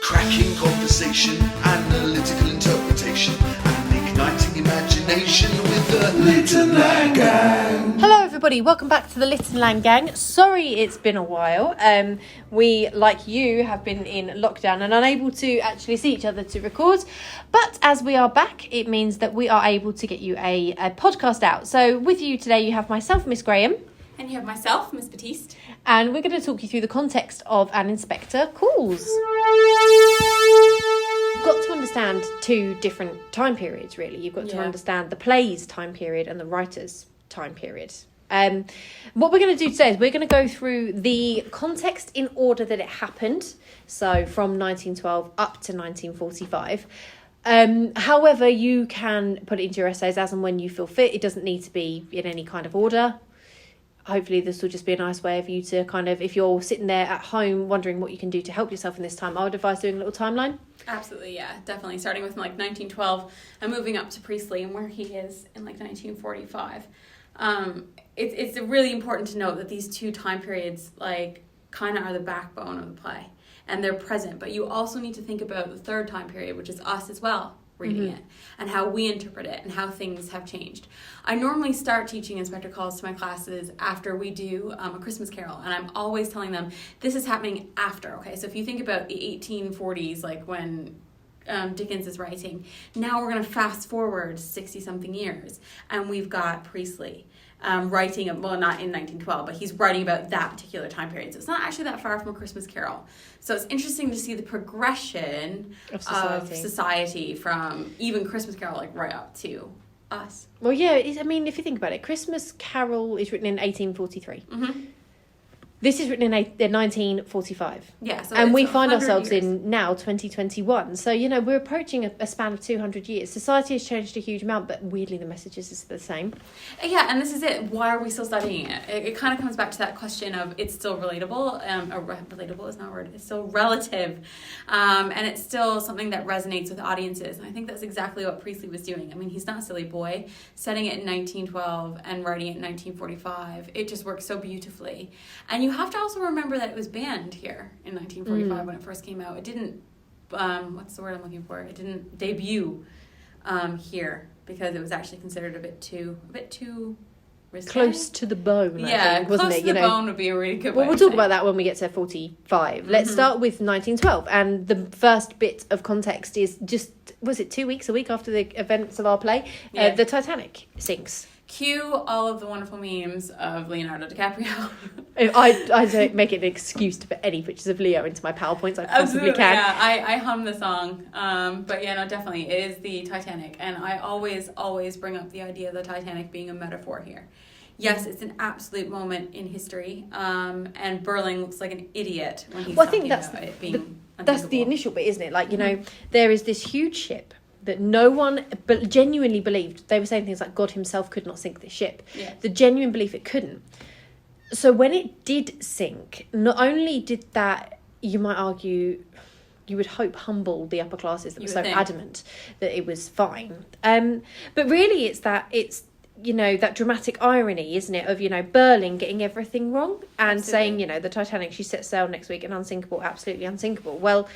Cracking conversation, analytical interpretation, and igniting imagination with the Little Lang Gang. Hello everybody, welcome back to the Little Lang Gang. Sorry it's been a while. We, like you, have been in lockdown and unable to actually see each other to record. But as we are back, it means that we are able to get you a podcast out. So with you today you have myself, Miss Graham. And you have myself, Miss Battiste. And we're going to talk you through the context of An Inspecor Calls. You've got to understand two different time periods, really. You've got to understand the play's time period and the writer's time period. What we're going to do today is we're going to go through the context in order that it happened. So from 1912 up to 1945. However, you can put it into your essays as and when you feel fit. It doesn't need to be in any kind of order. Hopefully this will just be a nice way of you to kind of, if you're sitting there at home wondering what you can do to help yourself in this time, I would advise doing a little timeline. Absolutely, yeah, definitely. Starting with 1912 and moving up to Priestley and where he is in 1945. It's really important to note that these two time periods kind of are the backbone of the play and they're present. But you also need to think about the third time period, which is us as well. Reading it and how we interpret it and how things have changed. I normally start teaching Inspector Calls to my classes after we do A Christmas Carol, and I'm always telling them this is happening after. Okay, so if you think about the 1840s, like when Dickens is writing, now we're going to fast forward 60-something years, and we've got Priestley writing, well, not in 1912, but he's writing about that particular time period. So it's not actually that far from A Christmas Carol. So it's interesting to see the progression of society from even Christmas Carol, right up to us. Well, yeah, I mean, if you think about it, Christmas Carol is written in 1843. Mm-hmm. This is written in 1945. Yeah, so and we find ourselves years. in now 2021. So, we're approaching a span of 200 years. Society has changed a huge amount, but weirdly the messages is the same. Yeah, and this is it. Why are we still studying it? It kind of comes back to that question of it's still relatable. Relatable is not a word. It's still relative. And it's still something that resonates with audiences. And I think that's exactly what Priestley was doing. I mean, he's not a silly boy. Setting it in 1912 and writing it in 1945, it just works so beautifully. And you have to also remember that it was banned here in 1945 when it first came out. It didn't, what's the word I'm looking for? It didn't debut here because it was actually considered a bit too risque. Close to the bone, I think, wasn't it? Close to the bone would be a really good way. Well, we'll talk about that when we get to 45. Let's start with 1912. And the first bit of context is just, was it a week after the events of our play? Yeah. The Titanic sinks. Cue all of the wonderful memes of Leonardo DiCaprio. I don't make it an excuse to put any pictures of Leo into my PowerPoints I possibly can. Yeah, I hum the song. But yeah, no, definitely. It is the Titanic. And I always bring up the idea of the Titanic being a metaphor here. Yes, it's an absolute moment in history. And Burling looks like an idiot when he's talking about it being that's the initial bit, isn't it? There is this huge ship that no one genuinely believed. They were saying things like God himself could not sink this ship. Yeah. The genuine belief it couldn't. So when it did sink, not only did that, you might argue, you would hope, humble the upper classes that were so adamant that it was fine. But really it's that dramatic irony, isn't it, of, Burling getting everything wrong and saying, the Titanic, she sets sail next week and unsinkable, absolutely unsinkable. Well,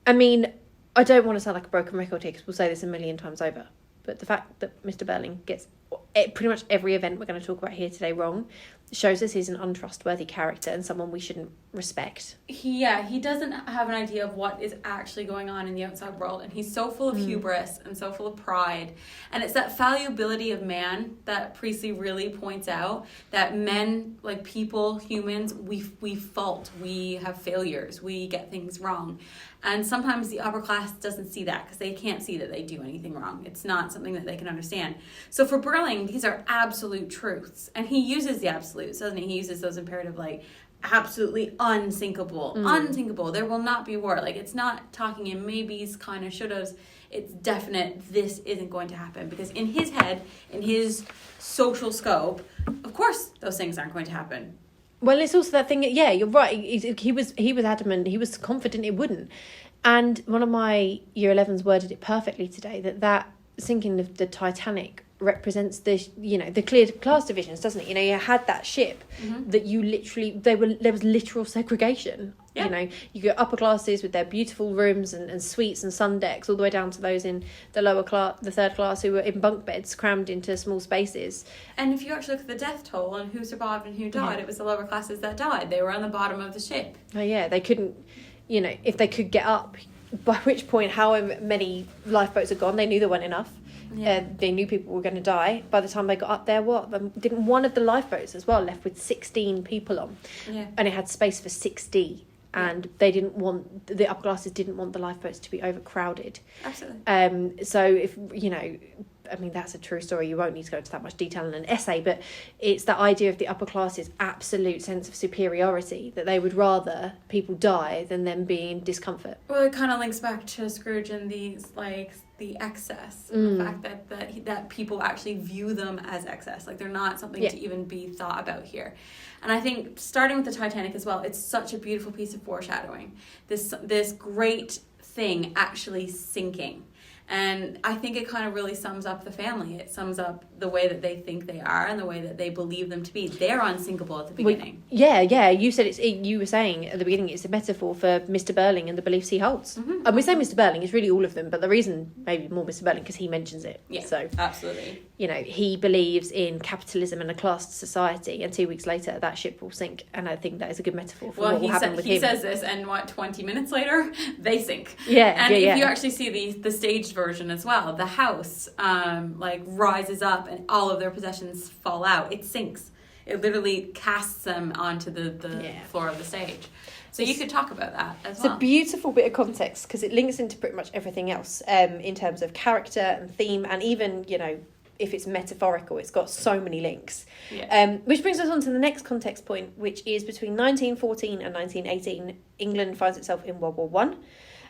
I mean, I don't want to sound like a broken record here because we'll say this a million times over. But the fact that Mr. Burling gets pretty much every event we're going to talk about here today wrong shows us he's an untrustworthy character and someone we shouldn't respect. He doesn't have an idea of what is actually going on in the outside world. And he's so full of hubris and so full of pride. And it's that fallibility of man that Priestley really points out, that men, like people, humans, we fault, we have failures, we get things wrong. And sometimes the upper class doesn't see that because they can't see that they do anything wrong. It's not something that they can understand. So for Burling, these are absolute truths. And he uses the absolutes, doesn't he? He uses those imperative, absolutely unsinkable. Unsinkable. There will not be war. It's not talking in maybes, kind of, should-haves. It's definite, this isn't going to happen. Because in his head, in his social scope, of course those things aren't going to happen. Well, it's also that thing, yeah, you're right. He was adamant, he was confident it wouldn't. And one of my Year 11s worded it perfectly today, that sinking of the Titanic represents the clear class divisions, doesn't it? You had that ship that you literally there was literal segregation. Yeah. You got upper classes with their beautiful rooms and suites and sun decks, all the way down to those in the lower class, the third class, who were in bunk beds crammed into small spaces. And if you actually look at the death toll and who survived and who died, it was the lower classes that died. They were on the bottom of the ship. Oh yeah, they couldn't, if they could get up, by which point however many lifeboats had gone, they knew there weren't enough. Yeah. They knew people were going to die. By the time they got up there, didn't one of the lifeboats as well left with 16 people on, and it had space for 60. And they didn't want, the upper classes didn't want the lifeboats to be overcrowded. Absolutely. So if, that's a true story. You won't need to go into that much detail in an essay, but it's the idea of the upper classes' absolute sense of superiority, that they would rather people die than them be in discomfort. Well, it kind of links back to Scrooge and these, the excess. The fact that people actually view them as excess. They're not something to even be thought about here. And I think, starting with the Titanic as well, it's such a beautiful piece of foreshadowing. This great thing actually sinking. And I think it kind of really sums up the family. It sums up the way that they think they are and the way that they believe them to be. They're unsinkable at the beginning. You said you were saying at the beginning it's a metaphor for Mr. Burling and the beliefs he holds. And we say Mr. Burling, it's really all of them, but the reason maybe more Mr. Burling because he mentions it. Yeah, so absolutely. He believes in capitalism and a classed society, and 2 weeks later that ship will sink. And I think that is a good metaphor for what will happen with him. He says this, and 20 minutes later they sink. And if you actually see the staged version as well, the house rises up and all of their possessions fall out. It sinks. It literally casts them onto the floor of the stage. So you could talk about that as well. It's a beautiful bit of context because it links into pretty much everything else in terms of character and theme, and even if it's metaphorical, it's got so many links. Which brings us on to the next context point, which is between 1914 and 1918, England finds itself in World War One.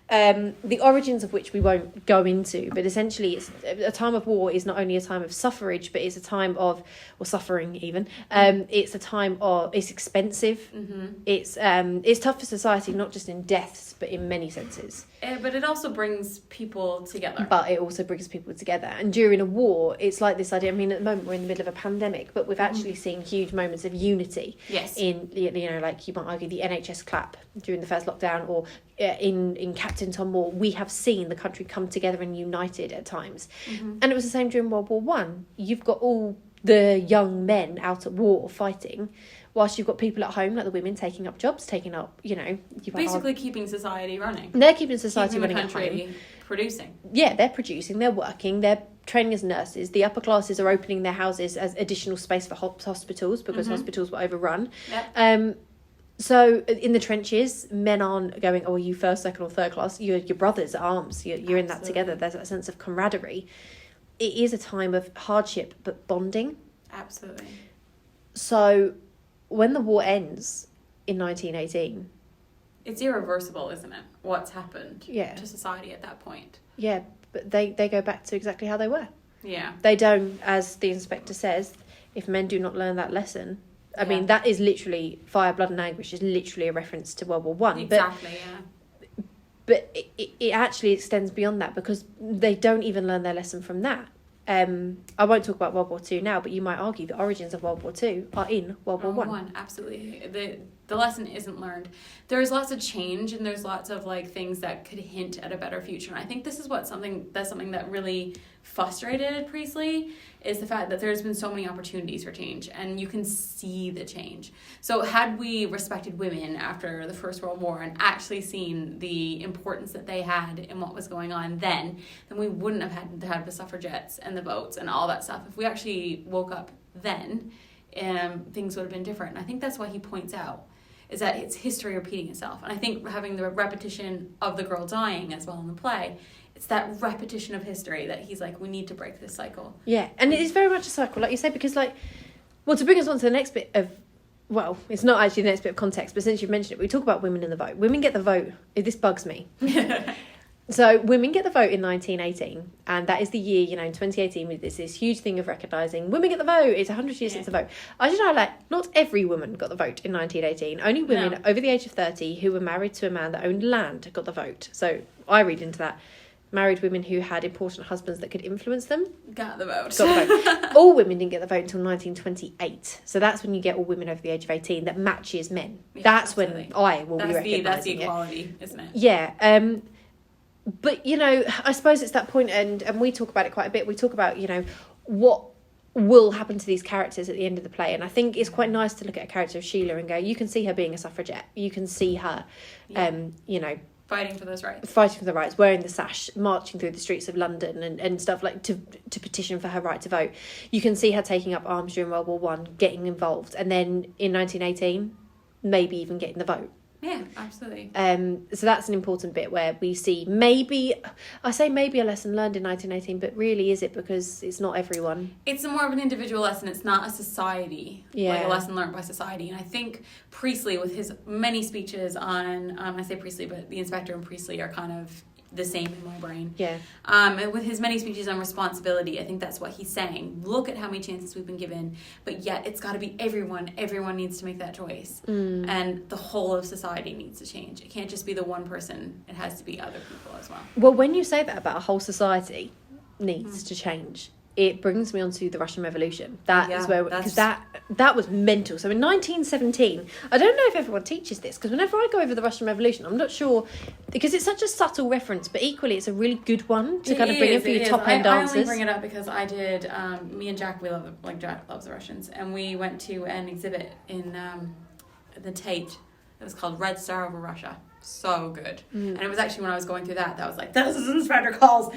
The origins of which we won't go into, but essentially it's a time of war is not only a time of suffrage, but it's a time of, or suffering even, it's a time of, it's expensive, it's tough for society, not just in deaths, but in many senses. But it also brings people together. And during a war, it's like this idea, at the moment we're in the middle of a pandemic, but we've actually seen huge moments of unity. Yes. In, you might argue the NHS clap during the first lockdown, or in Captain Tom Moore, we have seen the country come together and united at times. And it was the same during World War One. You've got all the young men out at war fighting, whilst you've got people at home, like the women, taking up jobs, basically keeping society running. They're keeping society running at home. Producing. Yeah, they're producing, they're working, they're training as nurses. The upper classes are opening their houses as additional space for hospitals because hospitals were overrun. Yep. So in the trenches, men aren't going, oh, are you first, second or third class? You're your brothers at arms. You're in that together. There's that sense of camaraderie. It is a time of hardship, but bonding. Absolutely. So when the war ends in 1918... It's irreversible, isn't it? What's happened to society at that point. Yeah, but they go back to exactly how they were. Yeah. They don't, as the inspector says, if men do not learn that lesson... I mean, that is literally Fire, Blood and Anguish is literally a reference to World War One. Exactly, But it actually extends beyond that because they don't even learn their lesson from that. I won't talk about World War Two now, but you might argue the origins of World War Two are in World War One. Absolutely. The lesson isn't learned. There's lots of change and there's lots of things that could hint at a better future. And I think this is something that really frustrated Priestley is the fact that there's been so many opportunities for change and you can see the change. So had we respected women after the First World War and actually seen the importance that they had in what was going on then we wouldn't have had to have the suffragettes and the votes and all that stuff. If we actually woke up then, things would have been different. And I think that's why he points out is that it's history repeating itself. And I think having the repetition of the girl dying as well in the play, it's that repetition of history that he's like, we need to break this cycle. Yeah, and it is very much a cycle, like you say, because to bring us on to the next bit of, well, it's not actually the next bit of context, but since you've mentioned it, we talk about women in the vote. Women get the vote. This bugs me. So women get the vote in 1918, and that is the year, in 2018, with this huge thing of recognising women get the vote. It's 100 years since the vote. I should highlight, not every woman got the vote in 1918. Only women over the age of 30 who were married to a man that owned land got the vote. So I read into that. married women who had important husbands that could influence them. Got the vote. Got the vote. All women didn't get the vote until 1928. So that's when you get all women over the age of 18 that matches men. Yeah, that's absolutely. when I will be recognising That's the equality, isn't it? Yeah. But, you know, I suppose it's that point, and we talk about it quite a bit. We talk about, you know, what will happen to these characters at the end of the play. And I think it's quite nice to look at a character of Sheila and go, you can see her being a suffragette. You can see her, you know, fighting for those rights. Fighting for the rights, wearing the sash, marching through the streets of London and stuff, like to petition for her right to vote. You can see her taking up arms during World War One, getting involved, and then in 1918, maybe even getting the vote. Yeah, absolutely. So that's an important bit where we see maybe a lesson learned in 1918, but really is it, because it's not everyone. It's more of an individual lesson. It's not a society, like a lesson learned by society. And I think Priestley, with his many speeches on, I say Priestley, but the Inspector and Priestley are kind of the same in my brain. Yeah. And with his many speeches on responsibility, I think that's what he's saying. Look at how many chances we've been given, but yet it's got to be everyone. Everyone needs to make that choice. And the whole of society needs to change. It can't just be the one person. It has to be other people as well. Well, when you say that about a whole society needs to change, it brings me on to the Russian Revolution. That is where, because that was mental. So in 1917, I don't know if everyone teaches this, because whenever I go over the Russian Revolution, I'm not sure, because it's such a subtle reference, but equally it's a really good one to kind of bring in for your top end dancers. I only bring it up because I did, me and Jack, Jack loves the Russians, and we went to an exhibit in the Tate. It was called Red Star Over Russia. So good. And it was actually when I was going through that I was like, this is An Inspecor Calls.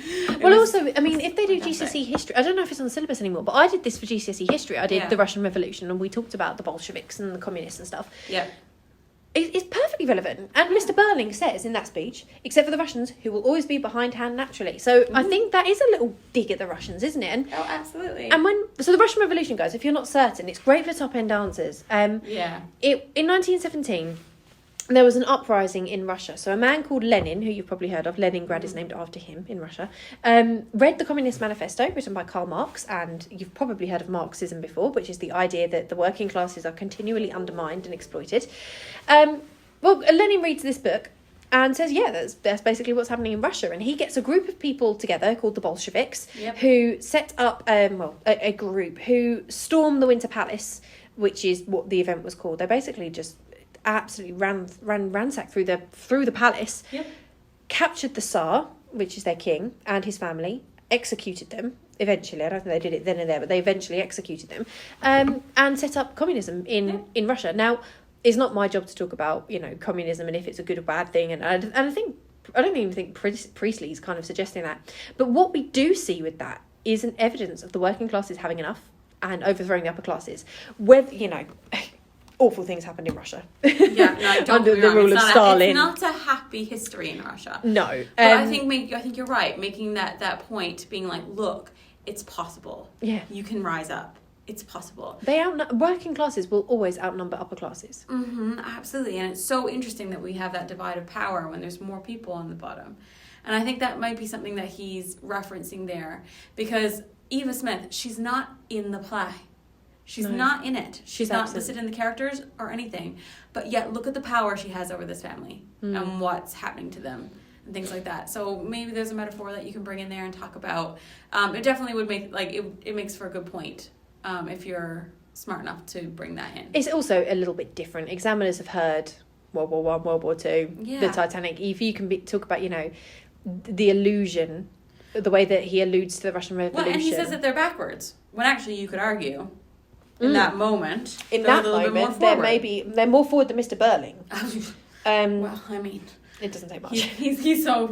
Also, I mean, if they do GCSE history, I don't know if it's on the syllabus anymore, but I did this for GCSE history. I did the Russian Revolution, and we talked about the Bolsheviks and the communists and stuff. Yeah. It's perfectly relevant. And Mr. Burling says in that speech, except for the Russians, who will always be behindhand naturally. So I think that is a little dig at the Russians, isn't it? And, absolutely. And so the Russian Revolution, guys, if you're not certain, it's great for top end dancers. In 1917, there was an uprising in Russia. So a man called Lenin, who you've probably heard of, Leningrad is named after him in Russia, read the Communist Manifesto written by Karl Marx, and you've probably heard of Marxism before, which is the idea that the working classes are continually undermined and exploited. Lenin reads this book and says, that's basically what's happening in Russia. And he gets a group of people together called the Bolsheviks, who set up a group who storm the Winter Palace, which is what the event was called. They basically just absolutely ransacked through the palace, captured the Tsar, which is their king, and his family, executed them eventually. I don't think they did it then and there, but they eventually executed them, and set up communism in Russia. Now, it's not my job to talk about, you know, communism and if it's a good or bad thing, and I don't even think Priestley's kind of suggesting that. But what we do see with that is an evidence of the working classes having enough and overthrowing the upper classes. Whether, you know, awful things happened in Russia. Under the rule of Stalin. It's not a happy history in Russia. No. But I think you're right, making that point, being like, look, it's possible. Yeah. You can rise up. It's possible. Working classes will always outnumber upper classes. Absolutely. And it's so interesting that we have that divide of power when there's more people on the bottom. And I think that might be something that he's referencing there. Because Eva Smith, she's not in the play. She's not in it. She's not listed in the characters or anything. But yet, look at the power she has over this family and what's happening to them and things like that. So maybe there's a metaphor that you can bring in there and talk about. It definitely would make, it makes for a good point if you're smart enough to bring that in. It's also a little bit different. Examiners have heard World War One, World War Two, the Titanic. If you can talk about, you know, the illusion, the way that he alludes to the Russian Revolution. Well, and he says that they're backwards, when actually you could argue in that moment. They're more forward than Mr. Burling. Well, I mean, it doesn't take much. He's so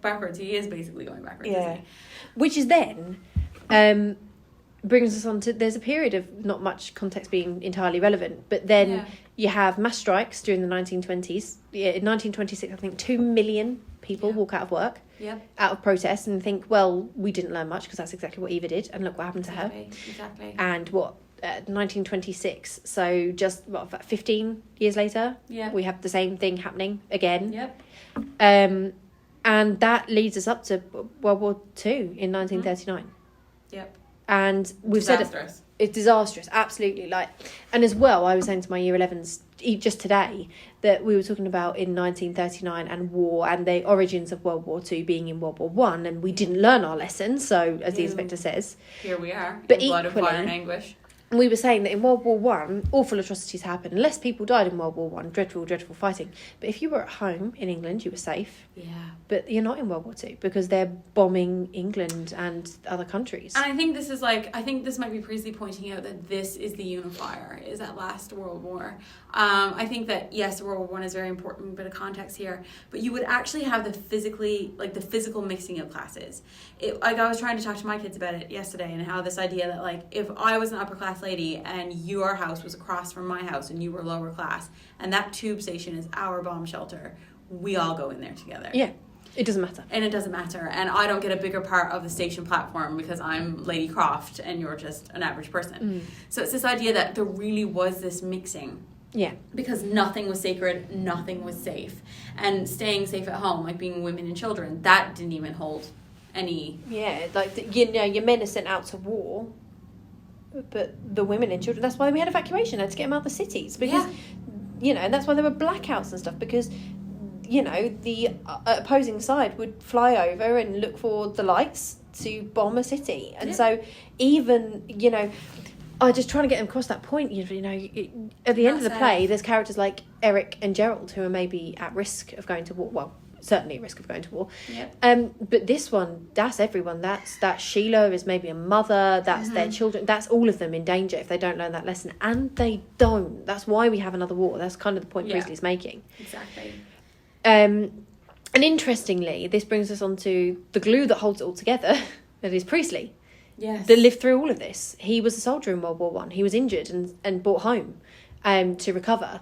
backwards. He is basically going backwards. Yeah, isn't he? Which is then brings us on to, there's a period of not much context being entirely relevant, but then you have mass strikes during the 1920s. In 1926, I think 2 million people walk out of work. Out of protest, and think, well, we didn't learn much because that's exactly what Eva did, and look what happened to her. Exactly. And 1926, so just 15 years later, we have the same thing happening again. And that leads us up to World War II in 1939. And we've said it's disastrous, absolutely. And as well, I was saying to my year 11s just today that we were talking about in 1939 and war and the origins of World War II being in World War One, and we didn't learn our lesson. So, as the inspector says, here we are. But in blood of equally, fire and anguish. we were saying that in World War One, awful atrocities happened. Less people died in World War One. Dreadful, dreadful fighting. But if you were at home in England, you were safe. Yeah. But you're not in World War Two because they're bombing England and other countries. And I think this is I think this might be Priestley pointing out that this is the unifier, is that last World War. I think that, yes, World War One is very important, bit of context here, but you would actually have the physical mixing of classes. I was trying to talk to my kids about it yesterday, and how this idea that, if I was an upper class lady and your house was across from my house and you were lower class, and that tube station is our bomb shelter, we all go in there together. Yeah. It doesn't matter. And it doesn't matter. And I don't get a bigger part of the station platform because I'm Lady Croft and you're just an average person. So it's this idea that there really was this mixing. Yeah. Because nothing was sacred, nothing was safe. And staying safe at home, like being women and children, that didn't even hold any... Yeah, your men are sent out to war, but the women and children, that's why we had evacuation, had to get them out of the cities. Because, and that's why there were blackouts and stuff, because... the opposing side would fly over and look for the lights to bomb a city. And so even, I just trying to get them across that point, at the end of the play, there's characters like Eric and Gerald who are maybe at risk of going to war. Well, certainly at risk of going to war. Yep. But this one, that's everyone. That Sheila is maybe a mother. That's their children. That's all of them in danger if they don't learn that lesson. And they don't. That's why we have another war. That's kind of the point Priestley's making. Exactly. And interestingly, this brings us on to the glue that holds it all together, that is Priestley. Yes. That lived through all of this. He was a soldier in World War One. He was injured and brought home to recover.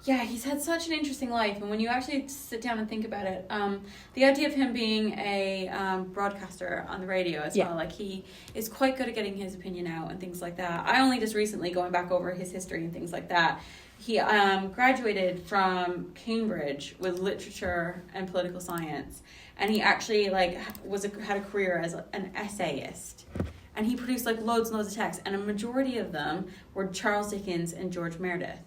Yeah, he's had such an interesting life. And when you actually sit down and think about it, the idea of him being a broadcaster on the radio as well, he is quite good at getting his opinion out and things like that. I only just recently, going back over his history and things like that, he graduated from Cambridge with literature and political science, and he actually had a career as an essayist, and he produced loads and loads of texts, and a majority of them were Charles Dickens and George Meredith.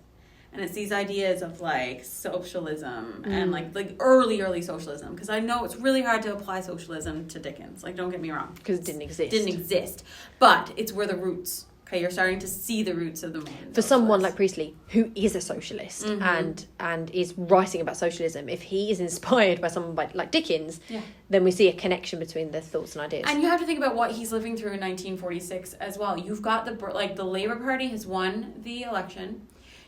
And it's these ideas of socialism and early socialism, because I know it's really hard to apply socialism to Dickens. Don't get me wrong, because it didn't exist. But it's where the roots. Okay, you're starting to see the roots of the modern for someone like Priestley, who is a socialist and is writing about socialism. If he is inspired by someone like Dickens, then we see a connection between their thoughts and ideas. And you have to think about what he's living through in 1946 as well. You've got the Labour Party has won the election.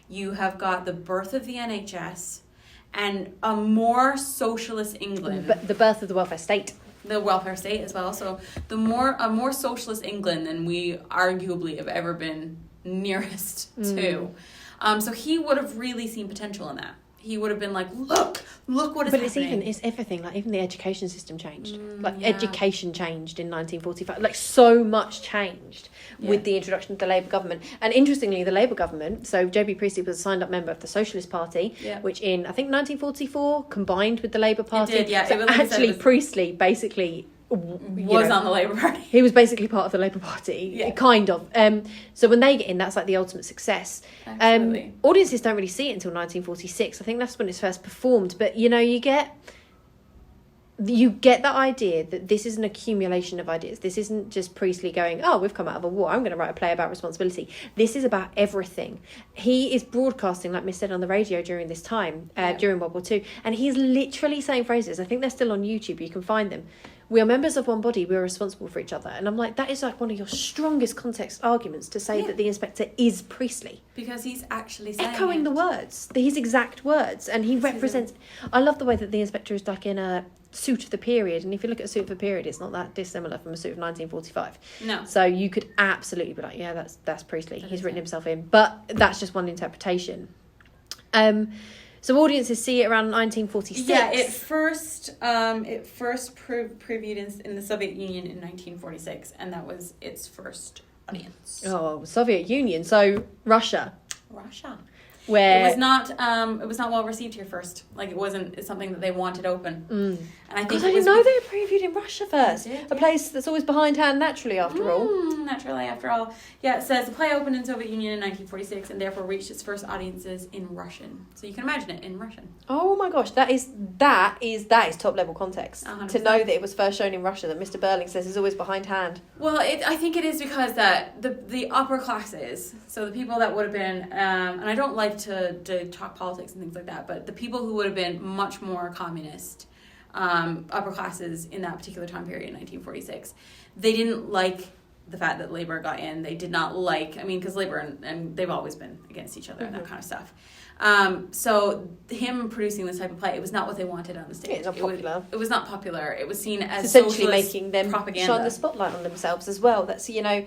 You have got the birth of the NHS and a more socialist England. But the birth of the welfare state. The welfare state as well. So a more socialist England than we arguably have ever been nearest to. So he would have really seen potential in that. He would have been like, look what is happening. But it's everything. Even the education system changed. Education changed in 1945. So much changed with the introduction of the Labour government. And interestingly, the Labour government, so J.B. Priestley was a signed-up member of the Socialist Party, which in, I think, 1944 combined with the Labour Party. It did, yeah. So actually, Priestley basically... was on the Labour Party. He was basically part of the Labour Party, kind of. So when they get in, that's the ultimate success. Audiences don't really see it until 1946. I think that's when it's first performed. But you get that idea that this is an accumulation of ideas. This isn't just Priestley going, oh, we've come out of a war, I'm going to write a play about responsibility. This is about everything. He is broadcasting, like Miss said, on the radio during this time, during World War II, and he's literally saying phrases. I think they're still on YouTube, you can find them. We are members of one body, we are responsible for each other. And I'm like, that is one of your strongest context arguments to say that the inspector is Priestley. Because he's actually saying echoing the words, his exact words. And he represents... I love the way that the inspector is in a suit of the period. And if you look at a suit of the period, it's not that dissimilar from a suit of 1945. No. So you could absolutely be like, yeah, that's Priestley. He's written himself in. But that's just one interpretation. So audiences see it around 1946. Yeah, it first previewed in the Soviet Union in 1946, and that was its first audience. Oh, Soviet Union. So Russia. Where it was not well received here first. Like it's something that they wanted open. And I think I didn't know they were previewed in Russia first. A place that's always behindhand naturally, after all. Naturally, after all. Yeah, it says the play opened in Soviet Union in 1946 and therefore reached its first audiences in Russian. So you can imagine it in Russian. Oh my gosh, that is top level context. 100%. To know that it was first shown in Russia, that Mr. Burling says is always behindhand. Well, I think it is because that the upper classes, so the people that would have been, and I don't like to talk politics and things like that, but the people who would have been much more communist, upper classes in that particular time period in 1946, they didn't like the fact that Labour got in. They did not like, because Labour and they've always been against each other and that kind of stuff. So him producing this type of play, it was not what they wanted on the stage. It's not popular. It was not popular. It was seen as essentially making them propaganda. shine the spotlight on themselves as well. That's, I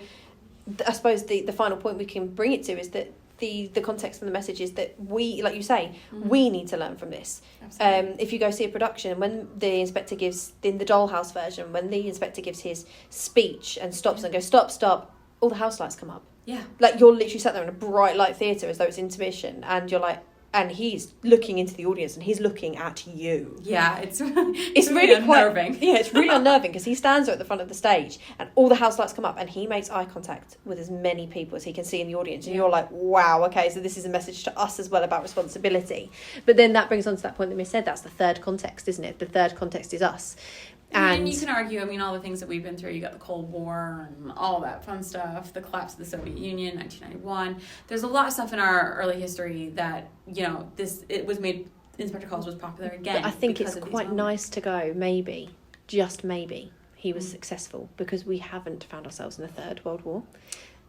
suppose the final point we can bring it to is that the context and the message is that we, like you say, we need to learn from this. Absolutely. If you go see a production, when the inspector gives, in the Dollhouse version, when the inspector gives his speech and stops and goes, stop, all the house lights come up. Yeah. Like, you're literally sat there in a bright light theatre as though it's intermission, and you're like, and he's looking into the audience and he's looking at you. Yeah, it's really unnerving. It's really unnerving because he stands there at the front of the stage and all the house lights come up and he makes eye contact with as many people as he can see in the audience, and you're like, wow, okay, so this is a message to us as well about responsibility. But then that brings on to that point that Miss said, that's the third context, isn't it? The third context is us. And you can argue, all the things that we've been through, you got the Cold War and all that fun stuff, the collapse of the Soviet Union, 1991. There's a lot of stuff in our early history that, it was made, Inspector Calls was popular again. But I think it's quite nice to go, maybe, just maybe, he was successful, because we haven't found ourselves in a third world war.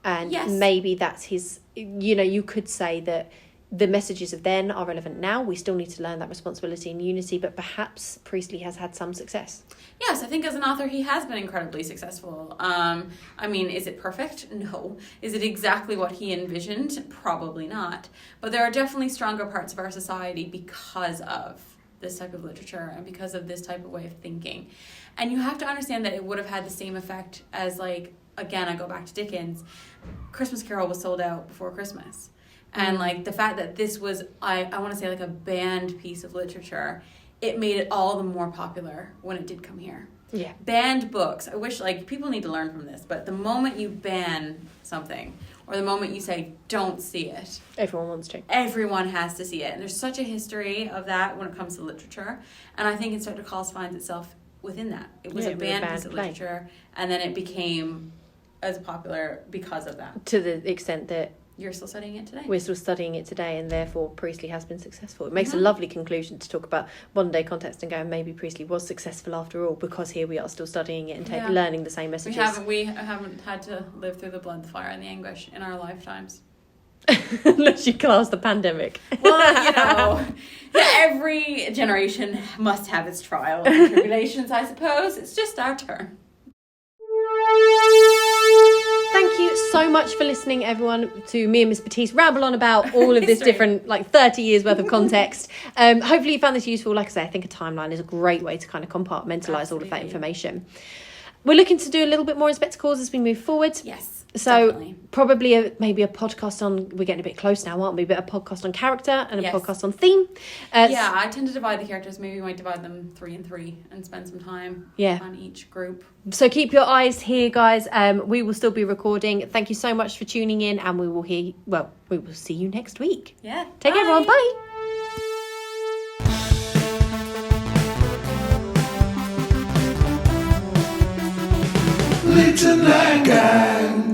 And maybe that's his, you could say that the messages of then are relevant now. We still need to learn that responsibility and unity, but perhaps Priestley has had some success. Yes, I think as an author, he has been incredibly successful. Is it perfect? No. Is it exactly what he envisioned? Probably not. But there are definitely stronger parts of our society because of this type of literature and because of this type of way of thinking. And you have to understand that it would have had the same effect as, again, I go back to Dickens. Christmas Carol was sold out before Christmas. And the fact that this was, I want to say, a banned piece of literature, it made it all the more popular when it did come here. Yeah. Banned books. I wish, people need to learn from this, but the moment you ban something, or the moment you say, don't see it. Everyone wants to. Everyone has to see it. And there's such a history of that when it comes to literature. And I think Inspector Calls finds itself within that. It was a banned piece of literature, and then it became as popular because of that. To the extent that you're still studying it today. We're still studying it today, and therefore Priestley has been successful. It makes a lovely conclusion to talk about modern day context and go, maybe Priestley was successful after all, because here we are still studying it and learning the same messages. We haven't had to live through the blood, the fire, and the anguish in our lifetimes. Unless you class the pandemic. Well, every generation must have its trials and tribulations, I suppose. It's just our turn. Thank you so much for listening, everyone, to me and Miss Battiste ramble on about all of this different, 30 years worth of context. Hopefully you found this useful. Like I say, I think a timeline is a great way to kind of compartmentalise all of that information. We're looking to do a little bit more Inspector Calls as we move forward. Yes. So definitely. Probably maybe a podcast on, we're getting a bit close now, aren't we? But a podcast on character and a podcast on theme. I tend to divide the characters. Maybe we might divide them 3 and 3 and spend some time on each group. So keep your eyes here, guys. We will still be recording. Thank you so much for tuning in, and we will see you next week. Yeah. Take care, everyone. Bye. Little Gang.